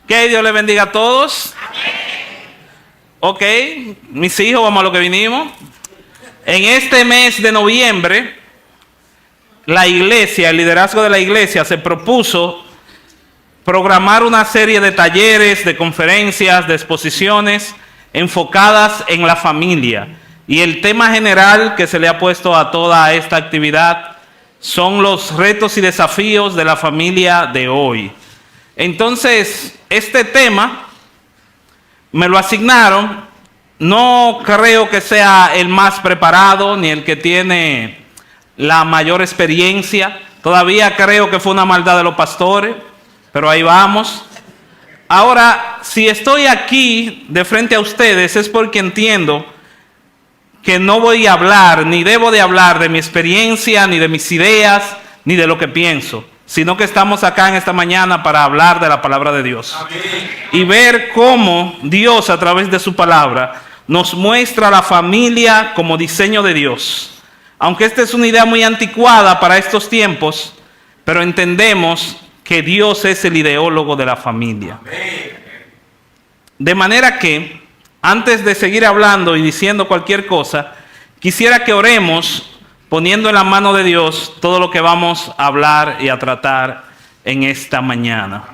Que Dios les bendiga a todos. Ok, mis hijos, vamos a lo que vinimos. En este mes de noviembre, la iglesia, el liderazgo de la iglesia se propuso programar una serie de talleres, de conferencias, de exposiciones enfocadas en la familia. Y el tema general que se le ha puesto a toda esta actividad son los retos y desafíos de la familia de hoy. Entonces, este tema me lo asignaron. No creo que sea el más preparado ni el que tiene la mayor experiencia. Todavía creo que fue una maldad de los pastores, pero ahí vamos. Ahora, si estoy aquí de frente a ustedes es porque entiendo que no voy a hablar, ni debo de hablar de mi experiencia, ni de mis ideas, ni de lo que pienso, sino que estamos acá en esta mañana para hablar de la palabra de Dios. Amén. Y ver cómo Dios, a través de su palabra, nos muestra la familia como diseño de Dios. Aunque esta es una idea muy anticuada para estos tiempos, pero entendemos que Dios es el ideólogo de la familia. Amén. De manera que, antes de seguir hablando y diciendo cualquier cosa, quisiera que oremos poniendo en la mano de Dios todo lo que vamos a hablar y a tratar en esta mañana.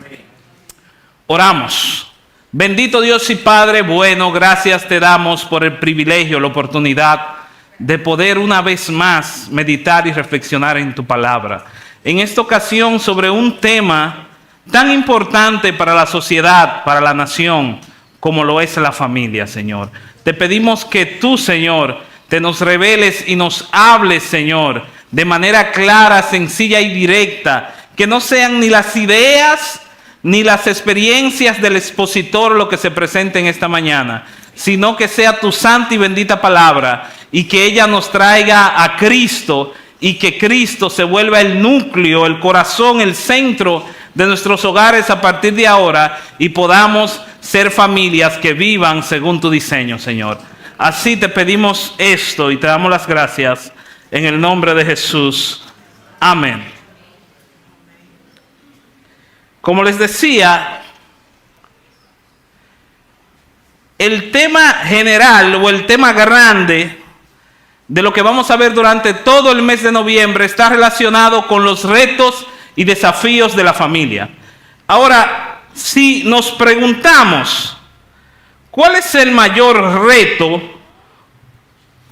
Oramos. Bendito Dios y Padre bueno, gracias te damos por el privilegio, la oportunidad de poder una vez más meditar y reflexionar en tu palabra. En esta ocasión sobre un tema tan importante para la sociedad, para la nación, como lo es la familia, Señor. Te pedimos que tú, Señor, te nos reveles y nos hables, Señor, de manera clara, sencilla y directa, que no sean ni las ideas ni las experiencias del expositor lo que se presente en esta mañana, sino que sea tu santa y bendita palabra y que ella nos traiga a Cristo y que Cristo se vuelva el núcleo, el corazón, el centro de nuestros hogares a partir de ahora y podamos ser familias que vivan según tu diseño, Señor. Así te pedimos esto y te damos las gracias en el nombre de Jesús. Amén. Como les decía, el tema general o el tema grande de lo que vamos a ver durante todo el mes de noviembre está relacionado con los retos y desafíos de la familia. Ahora, si nos preguntamos, ¿cuál es el mayor reto?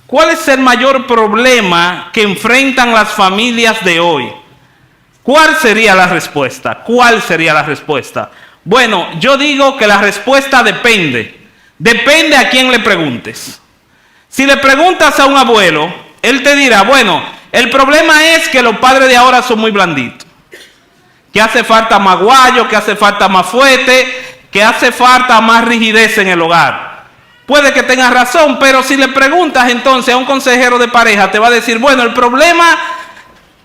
¿Cuál es el mayor problema que enfrentan las familias de hoy? ¿Cuál sería la respuesta? ¿Cuál sería la respuesta? Bueno, yo digo que la respuesta depende. Depende a quién le preguntes. Si le preguntas a un abuelo, él te dirá, bueno, el problema es que los padres de ahora son muy blanditos. Que hace falta más guayo, que hace falta más fuete, que hace falta más rigidez en el hogar. Puede que tengas razón, pero si le preguntas entonces a un consejero de pareja, te va a decir, bueno, el problema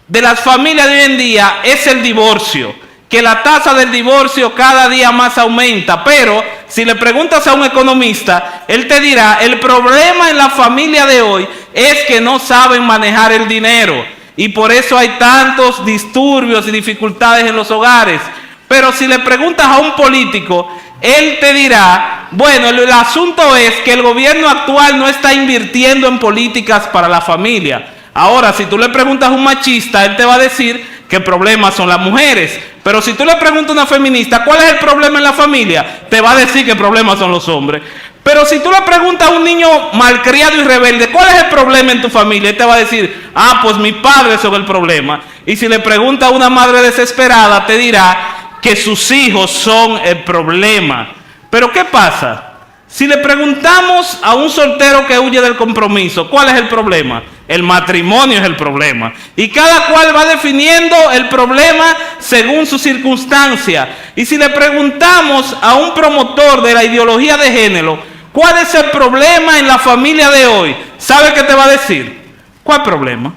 de las familias de hoy en día es el divorcio, que la tasa del divorcio cada día más aumenta, pero si le preguntas a un economista, él te dirá, el problema en la familia de hoy es que no saben manejar el dinero y por eso hay tantos disturbios y dificultades en los hogares. Pero si le preguntas a un político, él te dirá, bueno, el asunto es que el gobierno actual no está invirtiendo en políticas para la familia. Ahora, si tú le preguntas a un machista, él te va a decir que el problema son las mujeres. Pero si tú le preguntas a una feminista, ¿cuál es el problema en la familia? Te va a decir que el problema son los hombres. Pero si tú le preguntas a un niño malcriado y rebelde, ¿cuál es el problema en tu familia? Él te va a decir, pues mis padres son el problema. Y si le preguntas a una madre desesperada, te dirá que sus hijos son el problema. Pero ¿qué pasa? Si le preguntamos a un soltero que huye del compromiso, ¿cuál es el problema? El matrimonio es el problema. Y cada cual va definiendo el problema según su circunstancia. Y si le preguntamos a un promotor de la ideología de género, ¿cuál es el problema en la familia de hoy? ¿Sabe qué te va a decir? ¿Cuál problema?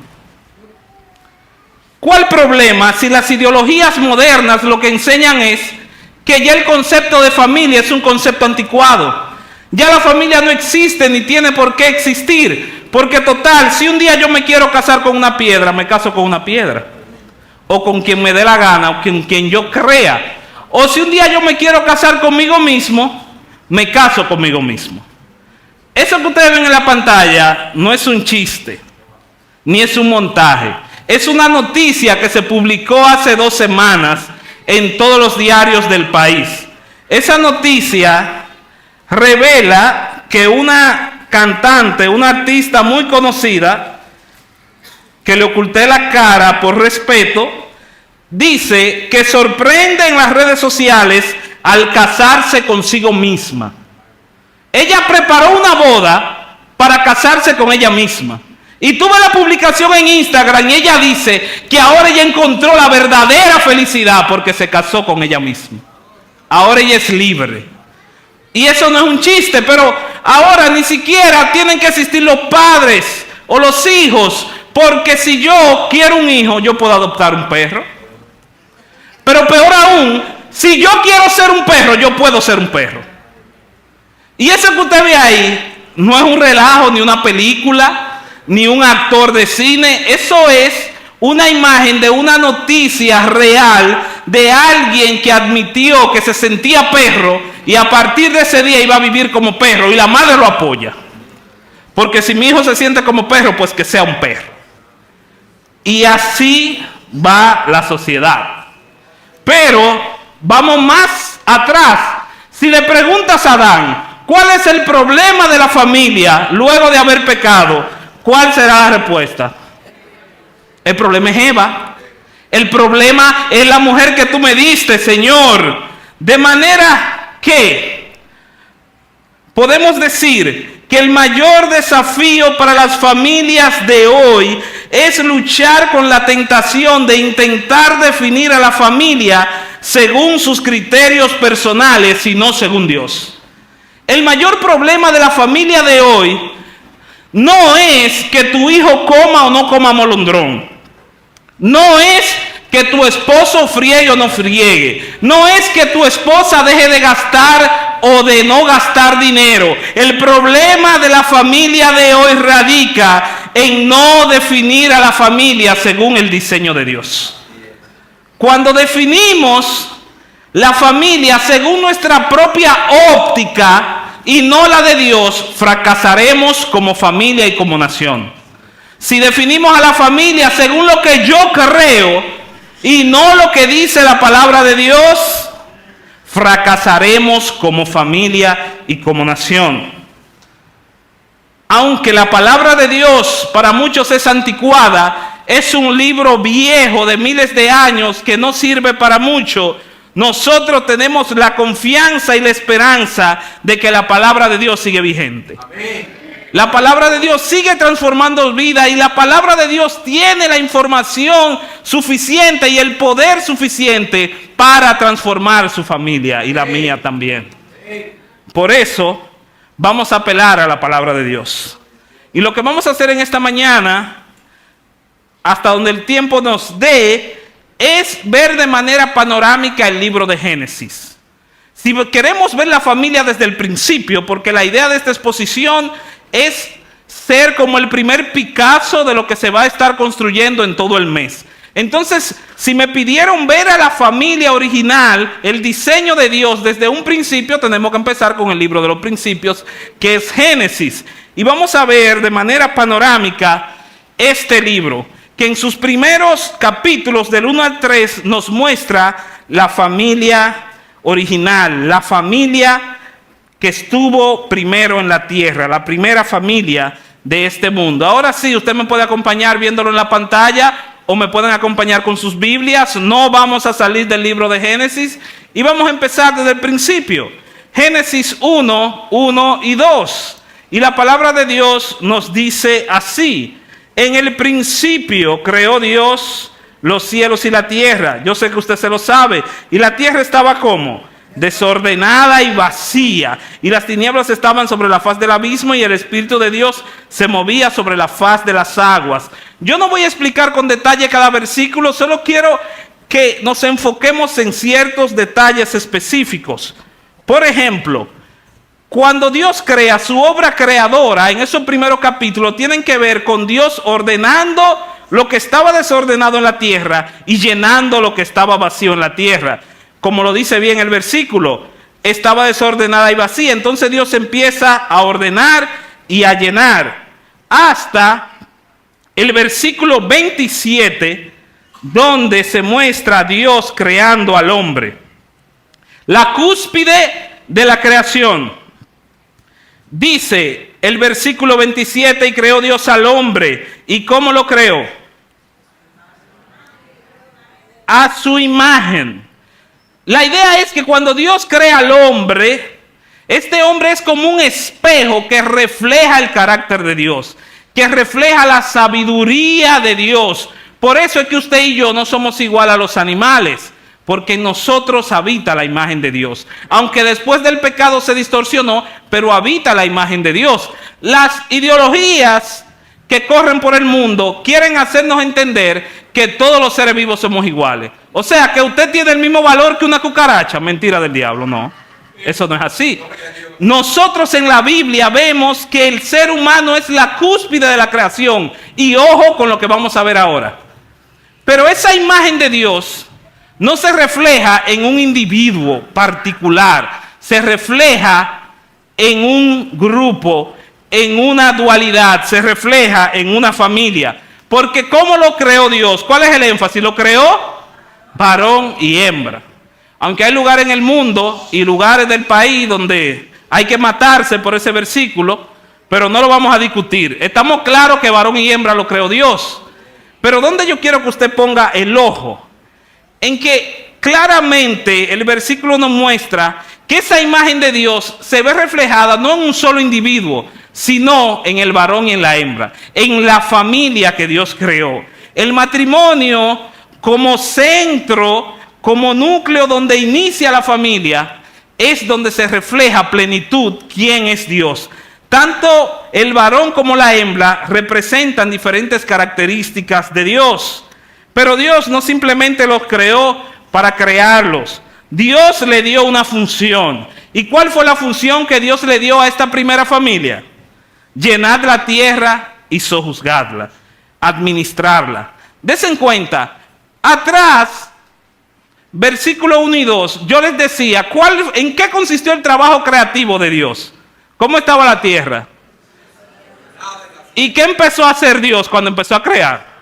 ¿Cuál problema si las ideologías modernas lo que enseñan es que ya el concepto de familia es un concepto anticuado? Ya la familia no existe ni tiene por qué existir, porque total, si un día yo me quiero casar con una piedra, me caso con una piedra, o con quien me dé la gana, o con quien yo crea, O si un día yo me quiero casar conmigo mismo, me caso conmigo mismo. Eso que ustedes ven en la pantalla no es un chiste, ni es un montaje. Es una noticia que se publicó hace 2 semanas en todos los diarios del país. Esa noticia revela que una cantante, una artista muy conocida, que le oculté la cara por respeto, dice que sorprende en las redes sociales al casarse consigo misma. Ella preparó una boda para casarse con ella misma. Y tuve la publicación en Instagram y ella dice que ahora ella encontró la verdadera felicidad porque se casó con ella misma. Ahora ella es libre. Y eso no es un chiste, pero ahora ni siquiera tienen que existir los padres o los hijos, porque si yo quiero un hijo, yo puedo adoptar un perro. Pero peor aún, si yo quiero ser un perro, yo puedo ser un perro. Y eso que usted ve ahí no es un relajo, ni una película, ni un actor de cine. Eso es una imagen de una noticia real de alguien que admitió que se sentía perro y a partir de ese día iba a vivir como perro, y la madre lo apoya. Porque si mi hijo se siente como perro, pues que sea un perro. Y así va la sociedad. Pero vamos más atrás. Si le preguntas a Adán, ¿cuál es el problema de la familia luego de haber pecado? ¿Cuál será la respuesta? El problema es Eva. El problema es la mujer que tú me diste, Señor. De manera que podemos decir que el mayor desafío para las familias de hoy es luchar con la tentación de intentar definir a la familia según sus criterios personales y no según Dios. El mayor problema de la familia de hoy no es que tu hijo coma o no coma molondrón. No es que tu esposo friegue o no friegue. No es que tu esposa deje de gastar o de no gastar dinero. El problema de la familia de hoy radica en no definir a la familia según el diseño de Dios. Cuando definimos la familia según nuestra propia óptica y no la de Dios, fracasaremos como familia y como nación. Si definimos a la familia según lo que yo creo y no lo que dice la palabra de Dios, fracasaremos como familia y como nación. Aunque la palabra de Dios para muchos es anticuada, es un libro viejo de miles de años que no sirve para mucho. Nosotros tenemos la confianza y la esperanza de que la palabra de Dios sigue vigente. Amén. La palabra de Dios sigue transformando vida y la palabra de Dios tiene la información suficiente y el poder suficiente para transformar su familia y la mía también. Por eso vamos a apelar a la palabra de Dios. Y lo que vamos a hacer en esta mañana, hasta donde el tiempo nos dé, es ver de manera panorámica el libro de Génesis. Si queremos ver la familia desde el principio, porque la idea de esta exposición es ser como el primer Picasso de lo que se va a estar construyendo en todo el mes. Entonces, si me pidieron ver a la familia original, el diseño de Dios desde un principio, tenemos que empezar con el libro de los principios, que es Génesis. Y vamos a ver de manera panorámica este libro, que en sus primeros capítulos del 1 al 3 nos muestra la familia original, la familia que estuvo primero en la tierra, la primera familia de este mundo. Ahora sí, usted me puede acompañar viéndolo en la pantalla o me pueden acompañar con sus Biblias. No vamos a salir del libro de Génesis y vamos a empezar desde el principio. Génesis 1, 1 y 2. Y la palabra de Dios nos dice así: en el principio creó Dios los cielos y la tierra. Yo sé que usted se lo sabe. Y la tierra estaba ¿cómo? Desordenada y vacía, y las tinieblas estaban sobre la faz del abismo, y el Espíritu de Dios se movía sobre la faz de las aguas. Yo no voy a explicar con detalle cada versículo, solo quiero que nos enfoquemos en ciertos detalles específicos. Por ejemplo, cuando Dios crea su obra creadora, en esos primeros capítulos, tienen que ver con Dios ordenando lo que estaba desordenado en la tierra y llenando lo que estaba vacío en la tierra. como lo dice bien el versículo, estaba desordenada y vacía. Entonces Dios empieza a ordenar y a llenar hasta el versículo 27, donde se muestra a Dios creando al hombre. La cúspide de la creación. Dice el versículo 27, y creó Dios al hombre. ¿Y cómo lo creó? A su imagen. La idea es que cuando Dios crea al hombre, este hombre es como un espejo que refleja el carácter de Dios, que refleja la sabiduría de Dios. Por eso es que usted y yo no somos igual a los animales, porque en nosotros habita la imagen de Dios. Aunque después del pecado se distorsionó, pero habita la imagen de Dios. Las ideologías que corren por el mundo quieren hacernos entender que todos los seres vivos somos iguales. O sea, que usted tiene el mismo valor que una cucaracha. Mentira del diablo, no. Eso no es así. Nosotros en la Biblia vemos que el ser humano es la cúspide de la creación. Y ojo con lo que vamos a ver ahora. Pero esa imagen de Dios no se refleja en un individuo particular. Se refleja en un grupo, en una dualidad. Se refleja en una familia. Porque ¿cómo lo creó Dios? ¿Cuál es el énfasis? Lo creó varón y hembra. Aunque hay lugares en el mundo y lugares del país donde hay que matarse por ese versículo, pero no lo vamos a discutir. Estamos claros que varón y hembra lo creó Dios. Pero ¿dónde yo quiero que usted ponga el ojo? En que claramente el versículo nos muestra que esa imagen de Dios se ve reflejada no en un solo individuo, sino en el varón y en la hembra, en la familia que Dios creó. El matrimonio como centro, como núcleo donde inicia la familia, es donde se refleja plenitud quién es Dios. Tanto el varón como la hembra representan diferentes características de Dios. Pero Dios no simplemente los creó para crearlos. Dios le dio una función. ¿Y cuál fue la función que Dios le dio a esta primera familia? Llenad la tierra y sojuzgadla, administrarla. Desen cuenta, atrás, versículo 1 y 2, yo les decía, ¿en qué consistió el trabajo creativo de Dios? ¿Cómo estaba la tierra? ¿Y qué empezó a hacer Dios cuando empezó a crear?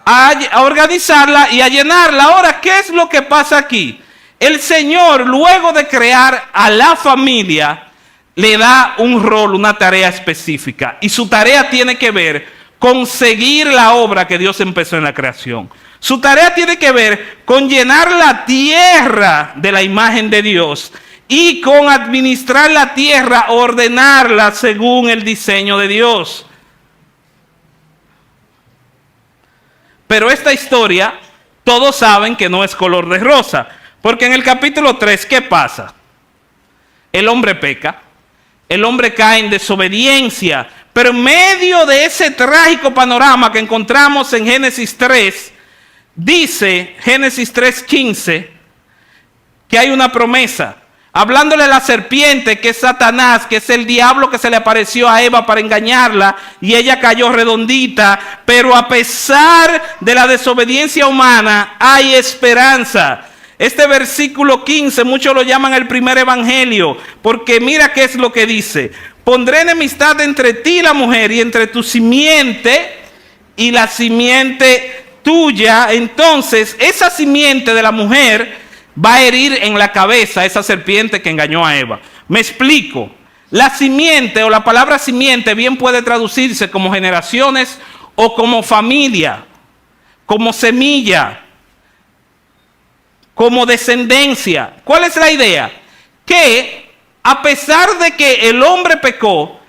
A organizarla y a llenarla. Ahora, ¿qué es lo que pasa aquí? El Señor, luego de crear a la familia, le da un rol, una tarea específica. Y su tarea tiene que ver con seguir la obra que Dios empezó en la creación. Su tarea tiene que ver con llenar la tierra de la imagen de Dios y con administrar la tierra, ordenarla según el diseño de Dios. Pero esta historia, todos saben que no es color de rosa. Porque en el capítulo 3, ¿qué pasa? El hombre peca. El hombre cae en desobediencia. Pero en medio de ese trágico panorama que encontramos en Génesis 3, dice Génesis 3:15 que hay una promesa. Hablándole a la serpiente, que es Satanás, que es el diablo que se le apareció a Eva para engañarla, y ella cayó redondita. Pero a pesar de la desobediencia humana, hay esperanza. Este versículo 15, muchos lo llaman el primer evangelio, porque mira qué es lo que dice. Pondré enemistad entre ti y la mujer, y entre tu simiente y la simiente tuya. Entonces, esa simiente de la mujer va a herir en la cabeza a esa serpiente que engañó a Eva. Me explico. La simiente o la palabra simiente bien puede traducirse como generaciones o como familia, como semilla, como descendencia. ¿Cuál es la idea? Que a pesar de que el hombre pecó,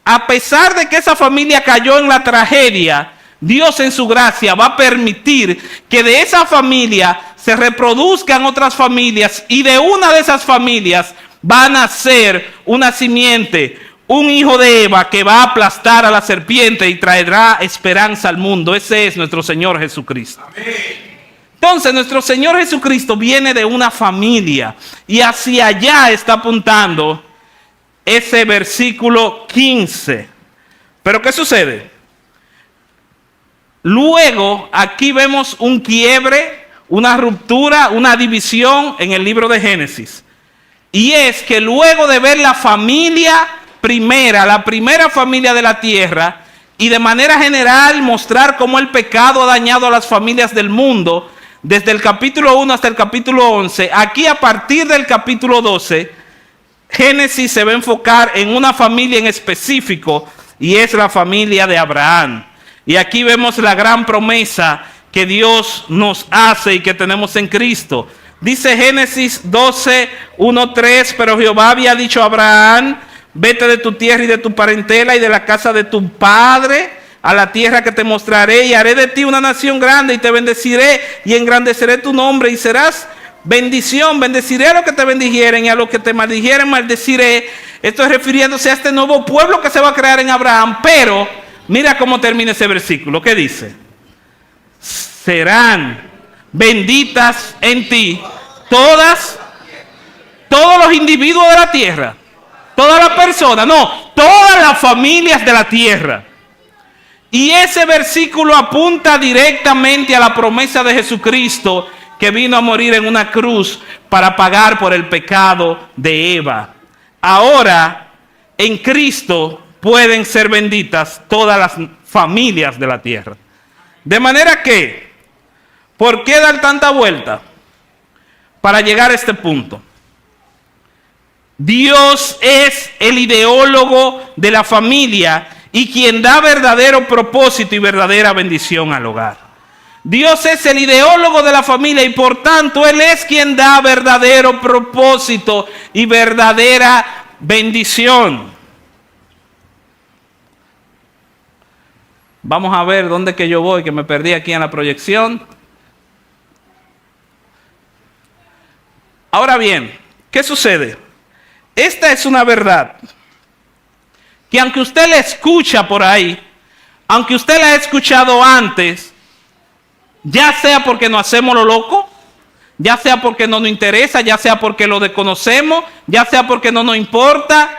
a pesar de que esa familia cayó en la tragedia, Dios en su gracia va a permitir que de esa familia se reproduzcan otras familias, y de una de esas familias va a nacer una simiente, un hijo de Eva que va a aplastar a la serpiente y traerá esperanza al mundo. Ese es nuestro Señor Jesucristo. Amén. Entonces nuestro Señor Jesucristo viene de una familia, y hacia allá está apuntando ese versículo 15. Pero ¿qué sucede? Luego aquí vemos un quiebre, una ruptura, una división en el libro de Génesis. Y es que luego de ver la familia primera, la primera familia de la tierra, y de manera general mostrar cómo el pecado ha dañado a las familias del mundo, desde el capítulo 1 hasta el capítulo 11, aquí a partir del capítulo 12, Génesis se va a enfocar en una familia en específico, y es la familia de Abraham. Y aquí vemos la gran promesa que Dios nos hace y que tenemos en Cristo. Dice Génesis 12, 1, 3, pero Jehová había dicho a Abraham, vete de tu tierra y de tu parentela y de la casa de tu padre a la tierra que te mostraré, y haré de ti una nación grande y te bendeciré y engrandeceré tu nombre y serás bendición. Bendeciré a los que te bendijeren y a los que te maldijeren maldeciré. Esto es refiriéndose a este nuevo pueblo que se va a crear en Abraham. Pero mira cómo termina ese versículo. ¿Qué dice? Serán benditas en ti todos los individuos de la tierra. Todas las personas, no, todas las familias de la tierra. Y ese versículo apunta directamente a la promesa de Jesucristo, que vino a morir en una cruz para pagar por el pecado de Eva. Ahora, en Cristo pueden ser benditas todas las familias de la tierra. De manera que, ¿por qué dar tanta vuelta para llegar a este punto? Dios es el ideólogo de la familia y quien da verdadero propósito y verdadera bendición al hogar. Dios es el ideólogo de la familia y por tanto Él es quien da verdadero propósito y verdadera bendición. Vamos a ver dónde que yo voy, que me perdí aquí en la proyección. Ahora bien, ¿qué sucede? Esta es una verdad que aunque usted la escucha por ahí, aunque usted la ha escuchado antes, ya sea porque nos hacemos lo loco, ya sea porque no nos interesa, ya sea porque lo desconocemos, ya sea porque no nos importa,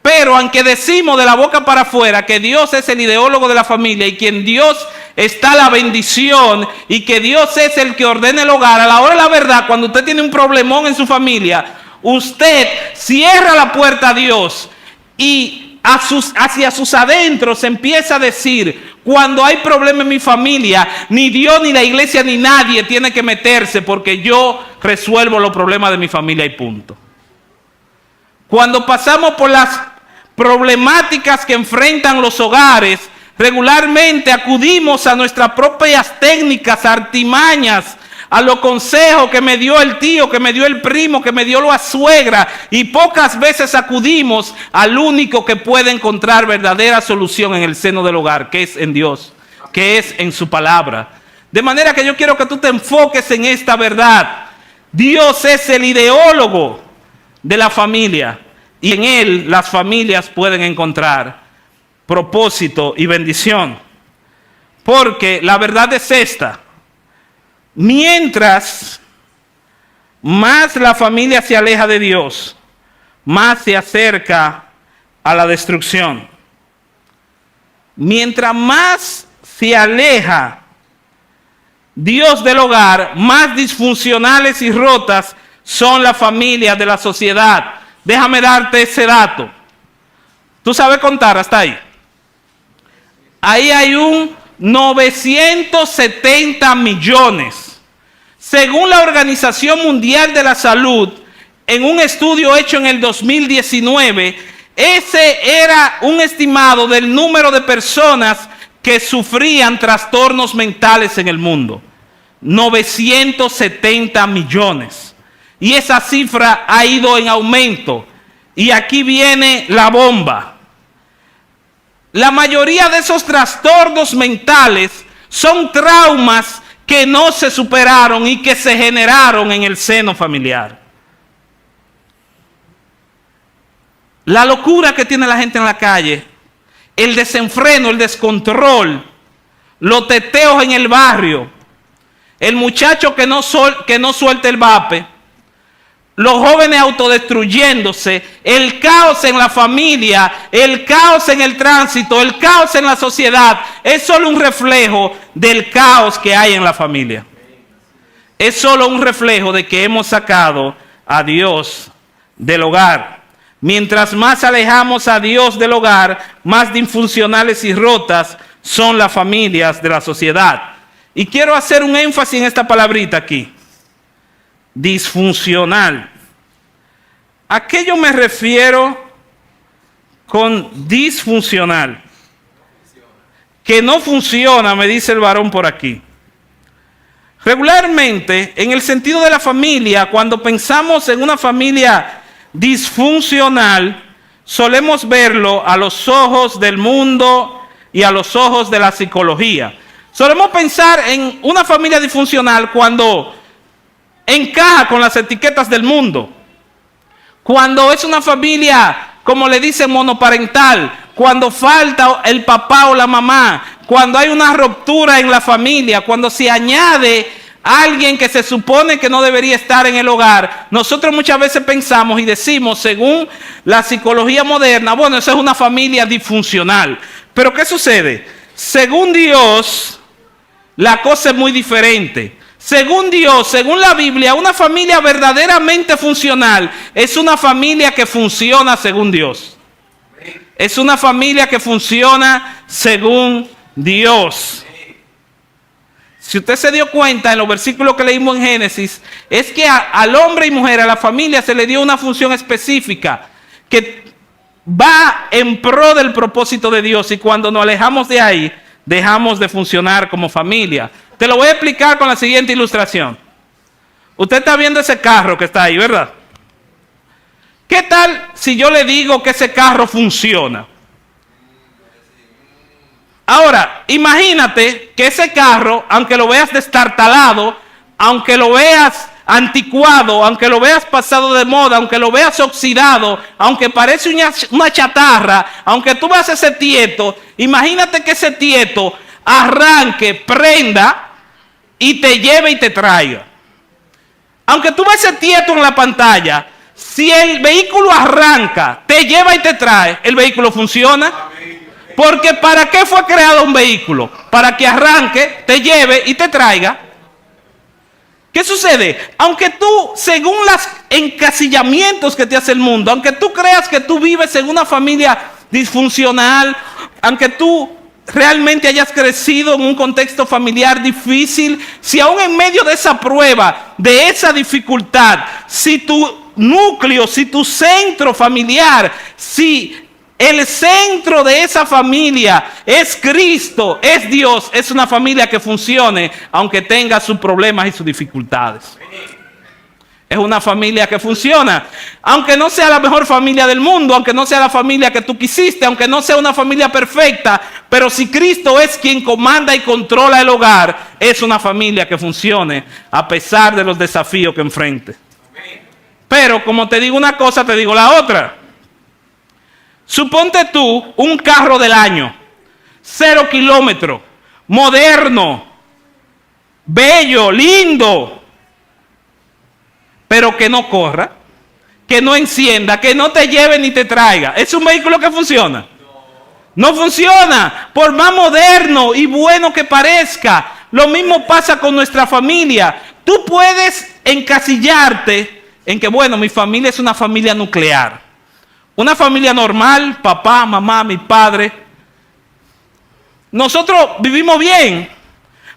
pero aunque decimos de la boca para afuera que Dios es el ideólogo de la familia y que en Dios está la bendición y que Dios es el que ordena el hogar, a la hora de la verdad, cuando usted tiene un problemón en su familia, usted cierra la puerta a Dios y hacia sus adentros empieza a decir, cuando hay problema en mi familia, ni Dios, ni la iglesia, ni nadie tiene que meterse porque yo resuelvo los problemas de mi familia y punto. Cuando pasamos por las problemáticas que enfrentan los hogares, regularmente acudimos a nuestras propias técnicas, artimañas, a los consejos que me dio el tío, que me dio el primo, que me dio la suegra, y pocas veces acudimos al único que puede encontrar verdadera solución en el seno del hogar, que es en Dios, que es en su palabra. De manera que yo quiero que tú te enfoques en esta verdad. Dios es el ideólogo de la familia y en Él las familias pueden encontrar propósito y bendición. Porque la verdad es esta. Mientras más la familia se aleja de Dios, más se acerca a la destrucción. Mientras más se aleja Dios del hogar, más disfuncionales y rotas son las familias de la sociedad. Déjame darte ese dato. ¿Tú sabes contar hasta ahí? Ahí hay un 970 millones. Según la Organización Mundial de la Salud, en un estudio hecho en el 2019, ese era un estimado del número de personas que sufrían trastornos mentales en el mundo. 970 millones. Y esa cifra ha ido en aumento. Y aquí viene la bomba. La mayoría de esos trastornos mentales son traumas que no se superaron y que se generaron en el seno familiar. La locura que tiene la gente en la calle, el desenfreno, el descontrol, los teteos en el barrio, el muchacho que no suelta el vape, los jóvenes autodestruyéndose, el caos en la familia, el caos en el tránsito, el caos en la sociedad, es solo un reflejo del caos que hay en la familia. es solo un reflejo de que hemos sacado a Dios del hogar. Mientras más alejamos a Dios del hogar, más disfuncionales y rotas son las familias de la sociedad. Y quiero hacer un énfasis en esta palabrita aquí. Disfuncional. ¿A qué yo me refiero con disfuncional? Que no funciona, me dice el varón por aquí. Regularmente, en el sentido de la familia, cuando pensamos en una familia disfuncional, solemos verlo a los ojos del mundo y a los ojos de la psicología. Solemos pensar en una familia disfuncional cuando encaja con las etiquetas del mundo, cuando es una familia, como le dicen, monoparental, cuando falta el papá o la mamá, cuando hay una ruptura en la familia, cuando se añade alguien que se supone que no debería estar en el hogar. Nosotros muchas veces pensamos y decimos, según la psicología moderna, bueno, esa es una familia disfuncional. Pero ¿qué sucede? Según Dios, la cosa es muy diferente. Según Dios, según la Biblia, una familia verdaderamente funcional es una familia que funciona según Dios. Es una familia que funciona según Dios. Si usted se dio cuenta en los versículos que leímos en Génesis, es que al hombre y mujer, a la familia, se le dio una función específica que va en pro del propósito de Dios, y cuando nos alejamos de ahí, dejamos de funcionar como familia. Te lo voy a explicar con la siguiente ilustración. Usted está viendo ese carro que está ahí, ¿verdad? ¿Qué tal si yo le digo que ese carro funciona? Ahora, imagínate que ese carro, aunque lo veas destartalado, aunque lo veas anticuado, aunque lo veas pasado de moda, aunque lo veas oxidado, aunque parece una chatarra, aunque tú veas ese tieto, imagínate que ese tieto arranque, prenda y te lleve y te traiga. Aunque tú veas ese tieto en la pantalla, si el vehículo arranca, te lleva y te trae, el vehículo funciona. Porque ¿para qué fue creado un vehículo? Para que arranque, te lleve y te traiga. ¿Qué sucede? Aunque tú, según los encasillamientos que te hace el mundo, aunque tú creas que tú vives en una familia disfuncional, aunque tú realmente hayas crecido en un contexto familiar difícil, si aún en medio de esa prueba, de esa dificultad, si tu núcleo, si tu centro familiar, si el centro de esa familia es Cristo, es Dios, es una familia que funcione, aunque tenga sus problemas y sus dificultades. Es una familia que funciona, aunque no sea la mejor familia del mundo, aunque no sea la familia que tú quisiste, aunque no sea una familia perfecta, pero si Cristo es quien comanda y controla el hogar, es una familia que funcione a pesar de los desafíos que enfrente. Pero como te digo una cosa, te digo la otra. Suponte tú un carro del año, 0 kilómetros, moderno, bello, lindo, pero que no corra, que no encienda, que no te lleve ni te traiga. ¿Es un vehículo que funciona? No funciona, por más moderno y bueno que parezca. Lo mismo pasa con nuestra familia. Tú puedes encasillarte en que, bueno, mi familia es una familia nuclear. Una familia normal, papá, mamá, mi padre. Nosotros vivimos bien,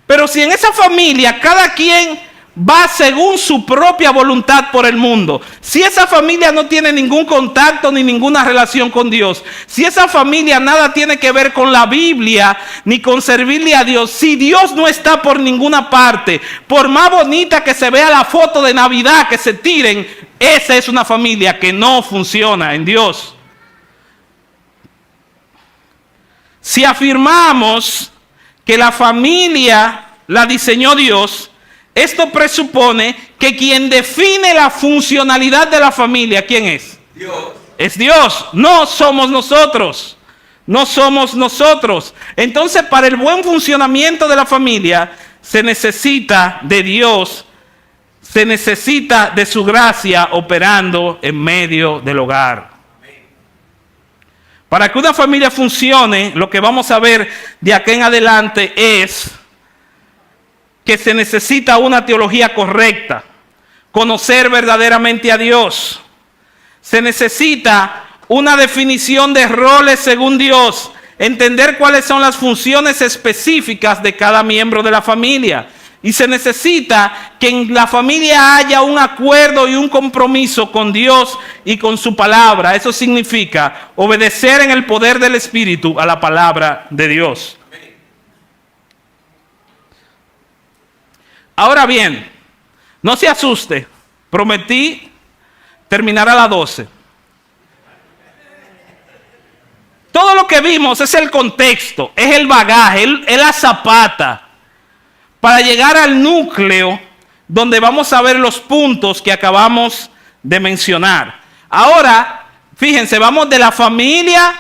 pero si en esa familia cada quien va según su propia voluntad por el mundo, si esa familia no tiene ningún contacto ni ninguna relación con Dios, si esa familia nada tiene que ver con la Biblia ni con servirle a Dios, si Dios no está por ninguna parte, por más bonita que se vea la foto de Navidad que se tiren, esa es una familia que no funciona en Dios. Si afirmamos que la familia la diseñó Dios, esto presupone que quien define la funcionalidad de la familia, ¿quién es? Dios. Es Dios, no somos nosotros. No somos nosotros. Entonces, para el buen funcionamiento de la familia, se necesita de Dios, se necesita de su gracia operando en medio del hogar. Para que una familia funcione, lo que vamos a ver de aquí en adelante es que se necesita una teología correcta, conocer verdaderamente a Dios. Se necesita una definición de roles según Dios, entender cuáles son las funciones específicas de cada miembro de la familia. Y se necesita que en la familia haya un acuerdo y un compromiso con Dios y con su palabra. Eso significa obedecer en el poder del Espíritu a la palabra de Dios. Ahora bien, no se asuste. Prometí terminar a las 12. Todo lo que vimos es el contexto, es el bagaje, es la zapata para llegar al núcleo donde vamos a ver los puntos que acabamos de mencionar. Ahora, fíjense, vamos de la familia,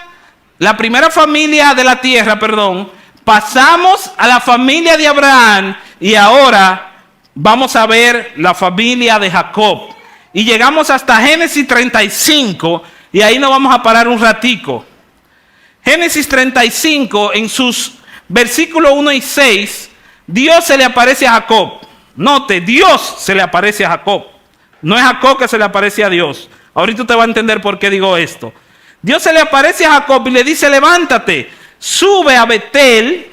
la primera familia de la tierra, pasamos a la familia de Abraham y ahora vamos a ver la familia de Jacob. Y llegamos hasta Génesis 35 y ahí nos vamos a parar un ratico. Génesis 35, en sus versículos 1 y 6, Dios se le aparece a Jacob. Note, Dios se le aparece a Jacob. No es Jacob que se le aparece a Dios. Ahorita usted va a entender por qué digo esto. Dios se le aparece a Jacob y le dice, levántate, sube a Betel,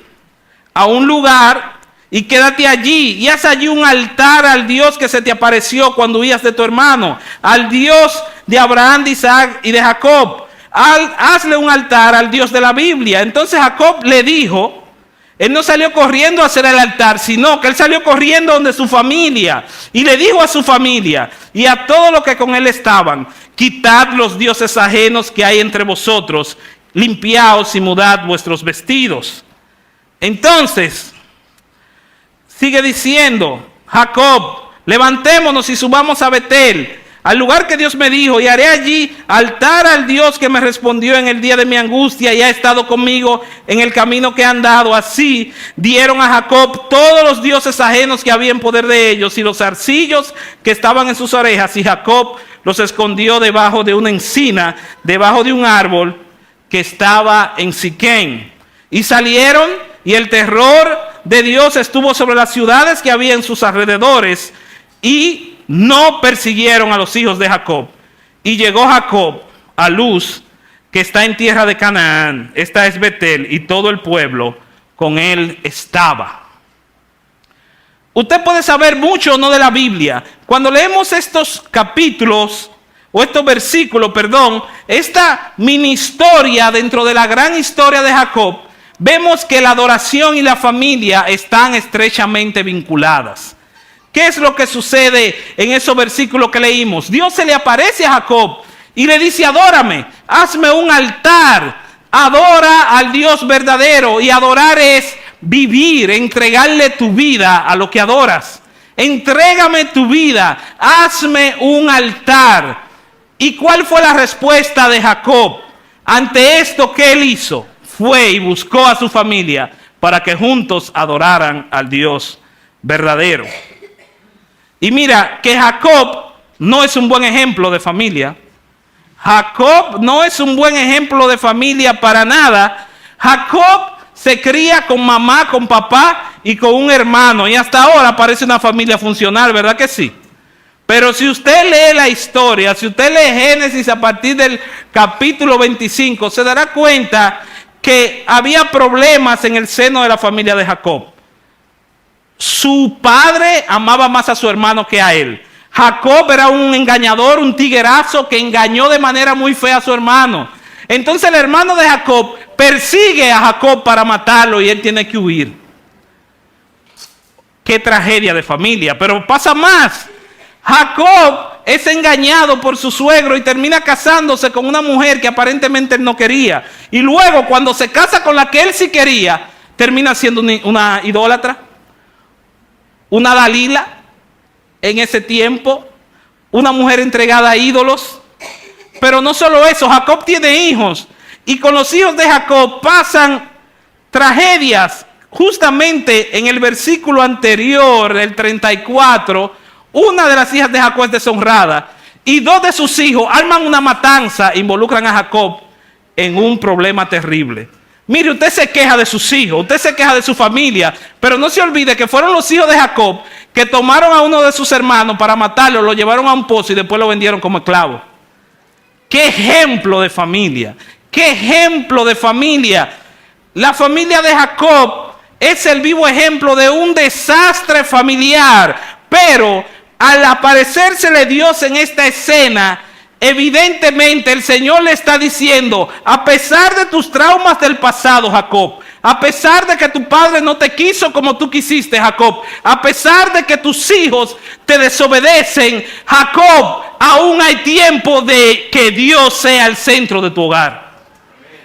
a un lugar, y quédate allí. Y haz allí un altar al Dios que se te apareció cuando huías de tu hermano, al Dios de Abraham, de Isaac y de Jacob. Hazle un altar al Dios de la Biblia. Entonces Jacob le dijo, él no salió corriendo a hacer el altar, sino que él salió corriendo donde su familia. Y le dijo a su familia y a todos los que con él estaban, quitad los dioses ajenos que hay entre vosotros, limpiaos y mudad vuestros vestidos. Entonces, sigue diciendo Jacob, levantémonos y subamos a Betel, al lugar que Dios me dijo, y haré allí altar al Dios que me respondió en el día de mi angustia y ha estado conmigo en el camino que he andado. Así dieron a Jacob todos los dioses ajenos que había en poder de ellos y los zarcillos que estaban en sus orejas, y Jacob los escondió debajo de una encina, debajo de un árbol que estaba en Siquén. Y salieron, y el terror de Dios estuvo sobre las ciudades que había en sus alrededores, y no persiguieron a los hijos de Jacob. Y llegó Jacob a Luz, que está en tierra de Canaán. Esta es Betel, y todo el pueblo con él estaba. Usted puede saber mucho o no de la Biblia. Cuando leemos estos capítulos, o estos versículos, esta mini historia dentro de la gran historia de Jacob, vemos que la adoración y la familia están estrechamente vinculadas. ¿Qué es lo que sucede en esos versículos que leímos? Dios se le aparece a Jacob y le dice, adórame, hazme un altar, adora al Dios verdadero. Y adorar es vivir, entregarle tu vida a lo que adoras. Entrégame tu vida, hazme un altar. ¿Y cuál fue la respuesta de Jacob? Ante esto, ¿qué él hizo? Fue y buscó a su familia para que juntos adoraran al Dios verdadero. Y mira que Jacob no es un buen ejemplo de familia. Jacob no es un buen ejemplo de familia para nada. Jacob se cría con mamá, con papá y con un hermano. Y hasta ahora parece una familia funcional, ¿verdad que sí? Pero si usted lee la historia, si usted lee Génesis a partir del capítulo 25, se dará cuenta que había problemas en el seno de la familia de Jacob. Su padre amaba más a su hermano que a él. Jacob era un engañador, un tiguerazo que engañó de manera muy fea a su hermano. Entonces el hermano de Jacob persigue a Jacob para matarlo y él tiene que huir. Qué tragedia de familia, pero pasa más. Jacob es engañado por su suegro y termina casándose con una mujer que aparentemente él no quería. Y luego cuando se casa con la que él sí quería, termina siendo una idólatra. Una Dalila en ese tiempo, una mujer entregada a ídolos. Pero no solo eso, Jacob tiene hijos y con los hijos de Jacob pasan tragedias. Justamente en el versículo anterior, el 34, una de las hijas de Jacob es deshonrada y dos de sus hijos arman una matanza, involucran a Jacob en un problema terrible. Mire, usted se queja de sus hijos, usted se queja de su familia, pero no se olvide que fueron los hijos de Jacob que tomaron a uno de sus hermanos para matarlo, lo llevaron a un pozo y después lo vendieron como esclavo. ¡Qué ejemplo de familia! ¡Qué ejemplo de familia! La familia de Jacob es el vivo ejemplo de un desastre familiar, pero al aparecérsele Dios en esta escena, evidentemente el Señor le está diciendo, a pesar de tus traumas del pasado, Jacob, a pesar de que tu padre no te quiso como tú quisiste, Jacob, a pesar de que tus hijos te desobedecen, Jacob, aún hay tiempo de que Dios sea el centro de tu hogar.